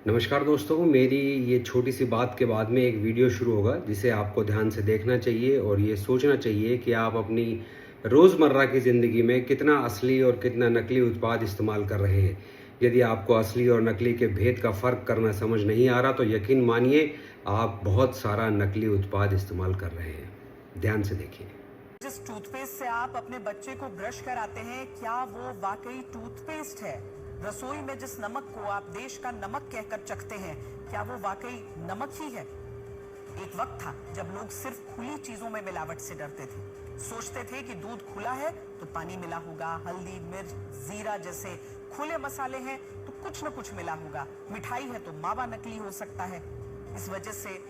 नमस्कार दोस्तों, मेरी ये छोटी सी बात के बाद में एक वीडियो शुरू होगा जिसे आपको ध्यान से देखना चाहिए और ये सोचना चाहिए कि आप अपनी रोज़मर्रा की ज़िंदगी में कितना असली और कितना नकली उत्पाद इस्तेमाल कर रहे हैं। यदि आपको असली और नकली के भेद का फ़र्क करना समझ नहीं आ रहा तो यकीन मानिए आप बहुत सारा नकली उत्पाद इस्तेमाल कर रहे हैं। ध्यान से देखिए। जिस टूथपेस्ट से आप अपने बच्चे को ब्रश कराते हैं, क्या वो वाकई टूथपेस्ट है? रसोई में जिस नमक को आप देश का नमक कहकर चखते हैं, क्या वो वाकई नमक ही है? एक वक्त था जब लोग सिर्फ खुली चीजों में मिलावट से डरते थे। सोचते थे कि दूध खुला है तो पानी मिला होगा, हल्दी, मिर्च, जीरा जैसे खुले मसाले हैं तो कुछ न कुछ मिला होगा, मिठाई है तो मावा नकली हो सकता है। इस वजह से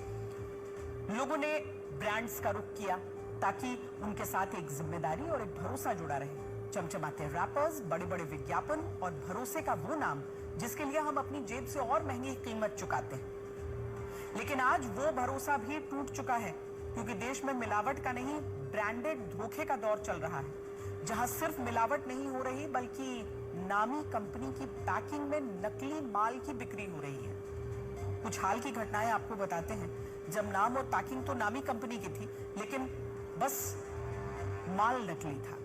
लोगों ने ब्रांड्स का रुख किया ताकि उनके साथ एक जिम्मेदारी और एक भरोसा जुड़ा रहे। चमचमाते रैपर्स, बड़े बड़े विज्ञापन और भरोसे का वो नाम जिसके लिए हम अपनी जेब से और महंगी कीमत चुकाते हैं। लेकिन आज वो भरोसा भी टूट चुका है, क्योंकि देश में मिलावट का नहीं, ब्रांडेड धोखे का दौर चल रहा है, जहां सिर्फ मिलावट नहीं हो रही बल्कि नामी कंपनी की पैकिंग में नकली माल की बिक्री हो रही है। कुछ हाल की घटनाएं आपको बताते हैं, जब नाम और पैकिंग तो नामी कंपनी की थी, लेकिन बस माल नकली था।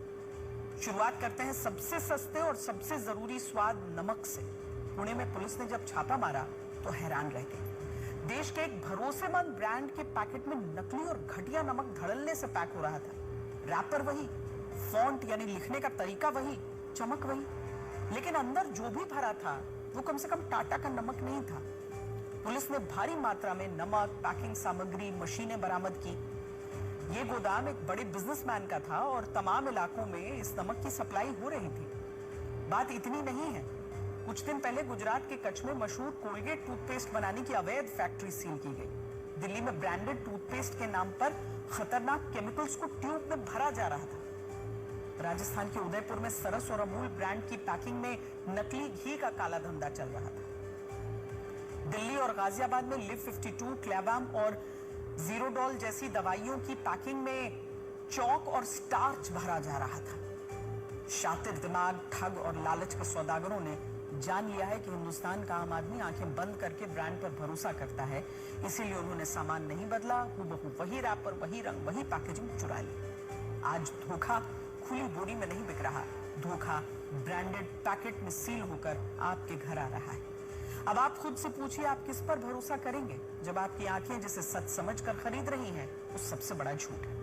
शुरुआत करते हैं सबसे सस्ते और सबसे जरूरी स्वाद नमक से। पुणे में पुलिस ने जब छापा मारा तो हैरान रह गई। देश के एक भरोसेमंद ब्रांड के पैकेट में नकली और घटिया नमक धड़ल्ले से पैक हो रहा था। रैपर वही, फॉन्ट यानी लिखने का तरीका वही, चमक वही, लेकिन अंदर जो भी भरा था वो कम से कम टाटा का नमक नहीं था। पुलिस ने भारी मात्रा में नमक, पैकिंग सामग्री, मशीनें बरामद की। ये गोदाम एक बड़े बिजनेसमैन का था और तमाम इलाकों में इस नमक की सप्लाई हो रही थी। बात इतनी नहीं है, कुछ दिन पहले गुजरात के कच्छ में मशहूर कोलगेट टूथपेस्ट बनाने की अवैध फैक्ट्री सील की गई। दिल्ली में ब्रांडेड टूथपेस्ट के नाम पर खतरनाक केमिकल्स को ट्यूब में भरा जा रहा था। राजस्थान के उदयपुर में सरस और अमूल ब्रांड की पैकिंग में नकली घी का काला धंधा चल रहा था। दिल्ली और गाजियाबाद में लिव 52, क्लेबाम और जीरोडॉल जैसी दवाइयों की पैकिंग में चौक और स्टार्च भरा जा रहा था। शातिर दिमाग, ठग और लालच के सौदागरों ने जान लिया है कि हिंदुस्तान का आम आदमी आंखें बंद करके ब्रांड पर भरोसा करता है, इसीलिए उन्होंने सामान नहीं बदला, हूबहू वही रैपर, वही रंग, वही पैकेजिंग चुरा ली। आज धोखा खुली बोरी में नहीं बिक रहा, धोखा ब्रांडेड पैकेट में सील होकर आपके घर आ रहा है। अब आप खुद से पूछिए, आप किस पर भरोसा करेंगे जब आपकी आंखें जिसे सच समझकर खरीद रही हैं, वो सबसे बड़ा झूठ है।